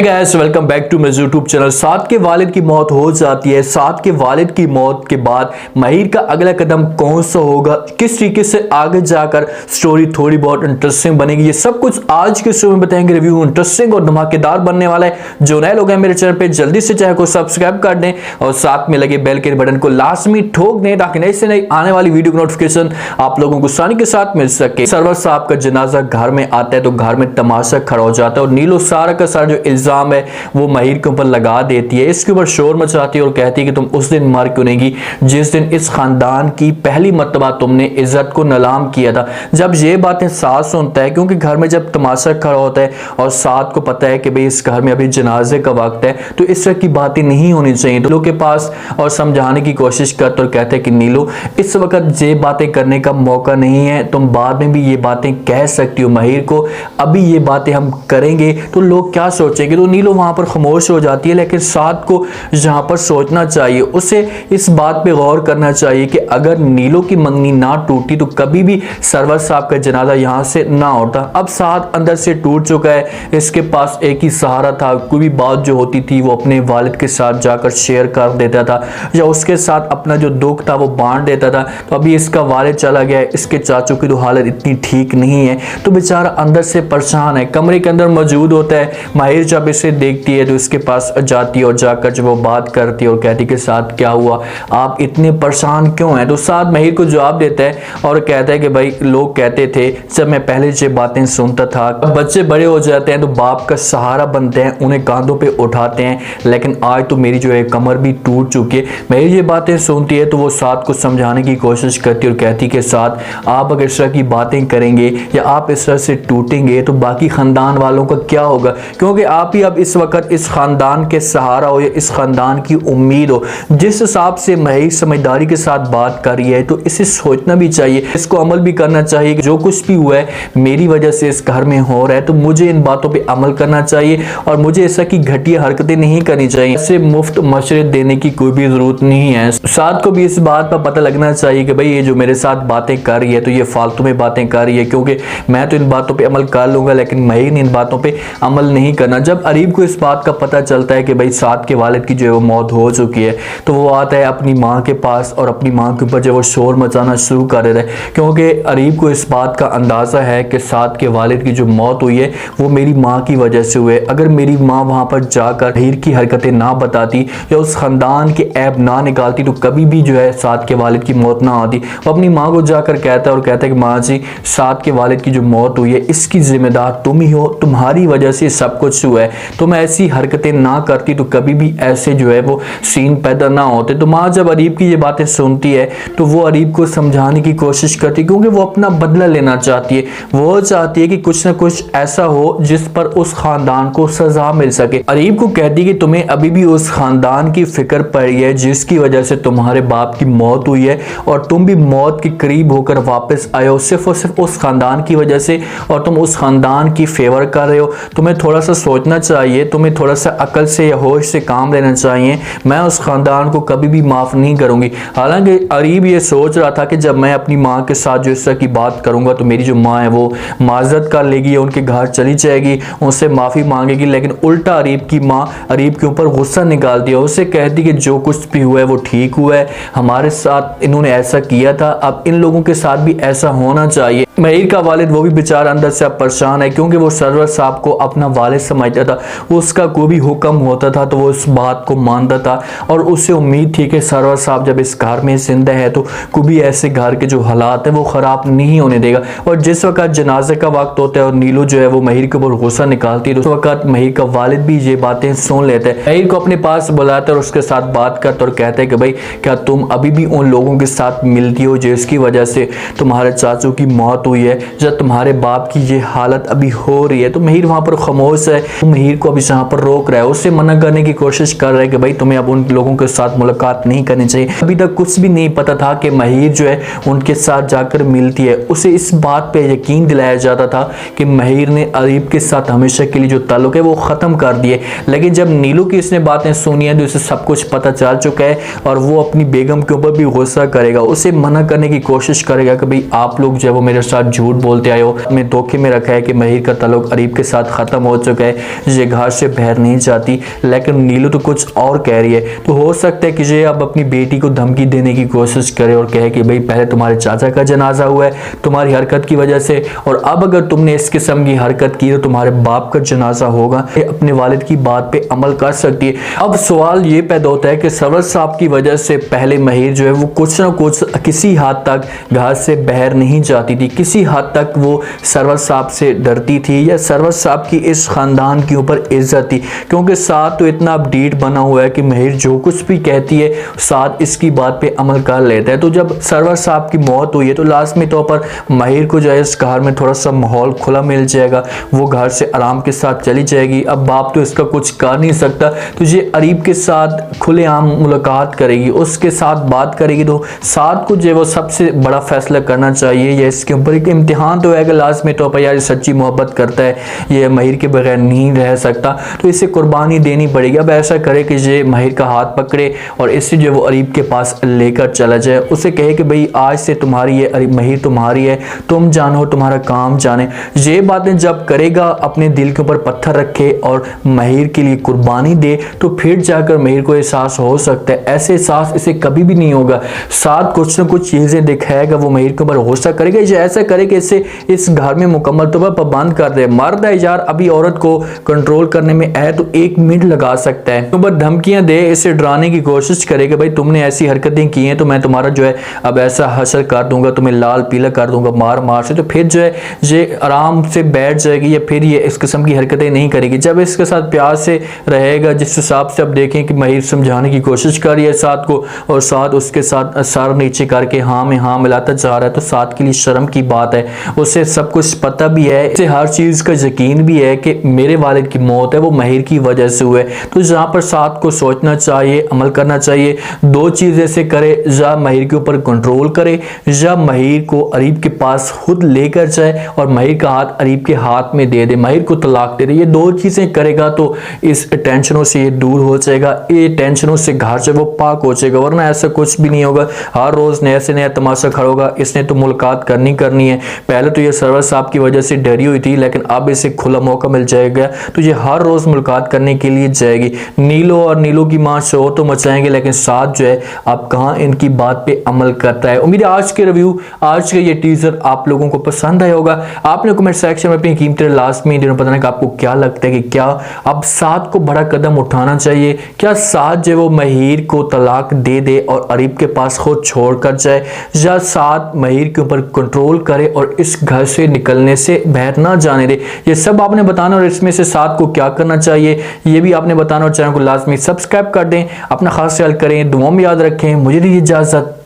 Guys welcome back to मेरे YouTube channel. साद के वालिद की मौत हो जाती है। साद के वालिद की मौत के बाद महिर का अगला कदम कौन सा होगा, किस तरीके से आगे जाकर स्टोरी थोड़ी बहुत इंटरेस्टिंग बनेगी, ये सब कुछ आज के शो में बताएंगे। रिव्यू इंटरेस्टिंग और धमाकेदार बनने वाला है। जो नए लोग हैं मेरे चैनल पे जल्दी से चैनल को सब्सक्राइब कर दें और साथ में लगे बेल के बटन को लास्ट में ठोक दें ताकि नई से नई आने वाली वीडियो की नोटिफिकेशन आप लोगों को आसानी के साथ मिल सके। सरवर साहब का जनाजा घर में आता है तो घर में तमाशा खड़ा हो जाता है और नीलो सारा का सारा जो इल्जाम है वो महिर के ऊपर लगा देती है। इसके ऊपर शोर मचाती है और कहती है कि तुम उस दिन मर क्यों नहीं गई जिस दिन इस खानदान की पहली मर्तबा तुमने इज्जत को नीलाम किया था। जब ये बातें साद सुनता है, क्योंकि घर में जब तमाशा खड़ा होता है और साद को पता है कि भाई इस घर में अभी जनाजे का वक्त है तो इस तरह की बातें नहीं होनी चाहिए। नीलो के पास और समझाने की कोशिश करते और कहते हैं कि नीलो इस वक्त ये बातें करने का मौका नहीं है, तुम बाद में भी ये बातें कह सकती हो महिर को, अभी ये बातें हम करेंगे तो लोग क्या सोचेंगे। तो नीलो वहां पर खामोश हो जाती है, लेकिन साद को जहां पर सोचना चाहिए, उसे इस बात पे गौर करना चाहिए कि अगर नीलो की मंगनी ना टूटी तो कभी भी सरवर साहब का जनाजा यहां से ना होता। अब साद अंदर से टूट चुका है, इसके पास एक ही सहारा था, कोई भी बात जो होती थी वो अपने वालिद के साथ जाकर शेयर कर देता था या उसके साथ अपना जो दुख था वो बांट देता था। तो अभी इसका वालिद चला गया, इसके चाचू की तो हालत इतनी ठीक नहीं है तो बेचारा अंदर से परेशान है। कमरे के अंदर मौजूद होता है, महिर जब इसे देखती है तो इसके पास जाती है और जाकर जब वो बात करती है और कहती है कि साथ क्या हुआ, आप इतने परेशान क्यों हैं। तो साथ महिर को जवाब देता है और कहता है कि भाई लोग कहते थे जब मैं पहले ये बातें सुनता था, बच्चे बड़े हो जाते हैं तो बाप का सहारा बनते हैं, उन्हें कांधों पे उठाते हैं, लेकिन आज तो मेरी जो है कमर भी टूट चुकी है। महिर ये बातें सुनती है तो वो साथ को समझाने की कोशिश करती है और कहती है कि साथ आप अगर इस तरह की बातें करेंगे या आप इस तरह से टूटेंगे तो बाकी खानदान वालों का क्या होगा, क्योंकि आप ही अब इस वक्त इस खानदान के सहारा हो या इस खानदान की उम्मीद हो। जिस हिसाब से महिर समझदारी के साथ बात कर रही है तो इसे सोचना भी चाहिए, इसको अमल भी करना चाहिए कि जो कुछ भी हुआ है मेरी वजह से इस घर में हो रहा है तो मुझे इन बातों पे अमल करना चाहिए और मुझे ऐसा की घटिया हरकतें नहीं करनी चाहिए। ऐसे मुफ्त मशवरे देने की कोई भी जरूरत नहीं है। साथ को भी इस बात पर पता लगना चाहिए कि भाई ये जो मेरे साथ बातें कर रही है तो ये फालतू में बातें कर रही है, क्योंकि मैं तो इन बातों पर अमल कर लूंगा लेकिन महिर ने इन बातों पर अमल नहीं करना। जब अरीब को इस बात का पता चलता है कि भाई साद के वालिद की जो है वो मौत हो चुकी है तो वो आता है अपनी माँ के पास और अपनी माँ के ऊपर जो वो शोर मचाना शुरू कर देता है, क्योंकि अरीब को इस बात का अंदाज़ा है कि साद के वालिद की जो मौत हुई है वो मेरी माँ की वजह से हुई है। अगर मेरी माँ वहाँ पर जाकर महिर की हरकतें ना बताती या उस ख़ानदान के ऐब ना निकालती तो कभी भी जो है साद के वालिद की मौत ना आती। वो अपनी माँ को जाकर कहता है और कहता है कि माँ जी साद के वालिद की जो मौत हुई है इसकी जिम्मेदार तुम ही हो, तुम्हारी वजह से सब कुछ हुआ है, तुम ऐसी हरकतें ना करती तो कभी भी ऐसे जो है वो सीन पैदा ना होते। तो माँ जब अरीब की ये बातें सुनती है तो वो अरीब को समझाने की कोशिश करती है, क्योंकि वो अपना बदला लेना चाहती है, वो चाहती है कि कुछ ना कुछ ऐसा हो जिस पर उस खानदान को सजा मिल सके। अरीब को कहती है कि तुम्हें अभी भी उस खानदान की फिक्र पड़ी है जिसकी वजह से तुम्हारे बाप की मौत हुई है और तुम भी मौत के करीब होकर वापस आए हो सिर्फ और सिर्फ उस खानदान की वजह से, और तुम उस खानदान की फेवर कर रहे हो। तुम्हें थोड़ा सा सोचना चाहिए, तुम्हें थोड़ा सा अकल से या होश से काम लेना चाहिए। मैं उस खानदान को कभी भी माफ़ नहीं करूंगी। हालांकि अरीब ये सोच रहा था कि जब मैं अपनी माँ के साथ जो इस तरह की बात करूंगा तो मेरी जो माँ है वो माजरत कर लेगी, उनके घर चली जाएगी, उनसे माफ़ी मांगेगी, लेकिन उल्टा अरीब की माँ अरीब के ऊपर गुस्सा निकाल दिया। उससे कहती कि जो कुछ भी हुआ है वो ठीक हुआ है, हमारे साथ इन्होंने ऐसा किया था, अब इन लोगों के साथ भी ऐसा होना चाहिए। महिर का वालिद वो भी बेचारा अंदर से अब परेशान है, क्योंकि वो सरवर साहब को अपना वालिद समझता था, उसका कोई भी हुक्म होता था तो वो उस बात को मानता था और उससे उम्मीद थी कि सरवर साहब जब इस घर में जिंदा है तो कोई भी ऐसे घर के जो हालात है वो ख़राब नहीं होने देगा। और जिस वक्त जनाजे का वक्त होता है और नीलू जो है वो महिर के ऊपर गुस्सा निकालती है तो उस वक्त महिर का वालिद भी ये बातें सुन लेते हैं। महिर को अपने पास बुलाता है और उसके साथ बात करता और कहते हैं कि भाई क्या तुम अभी भी उन लोगों के साथ मिलती हो जिसकी वजह से तुम्हारे चाचू की मौत हुई है, जब तुम्हारे बाप की ये हालत अभी हो रही है। तो महिर वहाँ पर खामोश है, महिर को अभी यहाँ पर रोक रहा है, उससे मना करने की कोशिश कर रहा है कि भाई तुम्हें अब उन लोगों के साथ मुलाकात नहीं करनी चाहिए। अभी तक कुछ भी नहीं पता था कि महिर जो है उनके साथ जाकर मिलती है। उसे इस बात पे यकीन दिलाया जाता था कि महिर ने अरीब के साथ हमेशा के लिए जो ताल्लुक है वो ख़त्म कर दिए, लेकिन जब नीलू की इसने बातें सुनी है तो उसे सब कुछ पता चल चुका है और वो अपनी बेगम के ऊपर भी गुस्सा करेगा, उसे मना करने की कोशिश करेगा कि भाई आप लोग जो है वो मेरे साथ साथ झूठ बोलते आए हो, में धोखे में रखा है कि महिर का ताल्लुक अरीब के साथ ख़त्म हो चुका है, ये घर से बाहर नहीं जाती, लेकिन नीलू तो कुछ और कह रही है। तो हो सकता है कि ये अब अपनी बेटी को धमकी देने की कोशिश करे और कहे कि भाई पहले तुम्हारे चाचा का जनाजा हुआ है तुम्हारी हरकत की वजह से, और अब अगर तुमने इस किस्म की हरकत की तो तुम्हारे बाप का जनाजा होगा। अपने वालिद की बात पे अमल कर सकती है। अब सवाल ये पैदा होता है कि सरवर साहब की वजह से पहले महिर जो है वो कुछ ना कुछ किसी हद तक घर से बाहर नहीं जाती थी, किसी हद तक वो सरवर साहब से डरती थी, या सरवर साहब की इस खानदान के ऊपर इज्जत थी, क्योंकि साथ तो इतना अपडेट बना हुआ है कि महिर जो कुछ भी कहती है साथ इसकी बात पे अमल कर लेता है। तो जब सरवर साहब की मौत हुई है तो लाजमी तौर पर महिर को जो है इस घर में थोड़ा सा माहौल खुला मिल जाएगा, वो घर से आराम के साथ चली जाएगी। अब बाप तो इसका कुछ कर नहीं सकता, तो ये अरीब के साथ खुलेआम मुलाकात करेगी, उसके साथ बात करेगी, तो साथ को जो वो सबसे बड़ा फैसला करना चाहिए। या इसके ऊपर एक इम्तिहान तो है कि लाजमी तौर पर यार सच्ची मोहब्बत करता है, ये महिर के बगैर नहीं रह सकता, तो इसे कुर्बानी देनी पड़ेगी। अब ऐसा करे कि ये महिर का हाथ पकड़े और इससे जो वो अरीब के पास लेकर चला जाए, उसे कहे कि भाई आज से तुम्हारी ये अरीब महिर तुम्हारी है, तुम जानो तुम्हारा काम जाने। ये बातें जब करेगा, अपने दिल के ऊपर पत्थर रखे और महिर के लिए कुर्बानी दे, तो फिर जाकर महिर को एहसास हो सकता है। ऐसे एहसास इसे कभी भी नहीं होगा, साथ कुछ ना कुछ चीजें दिखाएगा, वो महिर के ऊपर गुस्सा करेगा। ये ऐसा करे कि इसे इस घर में मुकम्मल तौर पर पाबंद कर दे। मर्द है यार, अभी औरत को कंट्रोल करने में है तो 1 मिनट लगा सकता है, तो बस धमकियां दे, इसे डराने की कोशिश करे कि भाई तुमने ऐसी हरकतें की हैं तो मैं तुम्हारा जो है अब ऐसा हशर कर दूंगा, तुम्हें लाल पीला कर दूंगा मार मार से। तो फिर जो है ये आराम से बैठ जाएगी, या फिर ये इस किस्म की हरकतें नहीं करेगी। जब इसके साथ प्यार से रहेगा, जिस हिसाब से अब देखें कि महिर समझाने की कोशिश कर रही है साथ को, और साथ उसके साथ सर नीचे करके हाँ में हाँ मिलाता जा रहा है, तो साथ के लिए शर्म की बात है। उसे सब कुछ पता भी है, उसे हर चीज का यकीन भी है कि मेरे वालिद की मौत है वो महिर की वजह से हुए। तो जहाँ पर साथ को सोचना चाहिए, अमल करना चाहिए। 2 चीजें से करे, या महिर के ऊपर कंट्रोल करे, या महिर को अरीब के पास खुद लेकर जाए और महिर का हाथ अरीब के हाथ में दे दे, महिर को तलाक दे दे। ये 2 चीजें करेगा तो इस टेंशनों से ये दूर हो जाएगा, ये टेंशनों से घर से वो पाक हो जाएगा। वरना ऐसा कुछ भी नहीं होगा, हर रोज नया से नया तमाशा खड़ा होगा। इसने तो मुलाकात करनी है। पहले तो ये सरवर साहब की वजह से डरी हुई थी, लेकिन अब इसे खुला मौका मिल जाएगा तो ये हर रोज मुलाकात करने के लिए जाएगी। नीलो और नीलो की मां शोर तो मचाएंगे, लेकिन साथ जो है आप कहां इनकी बात पे अमल करता है। उम्मीद है आज के रिव्यू, आज का ये टीजर आप लोगों को पसंद आया होगा। आपने कमेंट सेक्शन में अपनी कीमती लास्ट में बताना कि आपको क्या लगता है कि क्या अब साथ को बड़ा कदम उठाना चाहिए, क्या साथ जो वो महिर को तलाक दे दे और अरीब के पास खुद छोड़ कर जाए, या साथ महिर के ऊपर कंट्रोल करे और इस घर से निकलने से बाहर ना जाने दे। ये सब आपने बताना, और इसमें से साथ को क्या करना चाहिए ये भी आपने बताना, और चैनल को लाजमी सब्सक्राइब कर दें। अपना खास ख्याल करें, दुआओं में याद रखें। मुझे दी इजाजत,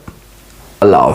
अल्लाह हाफ़िज़।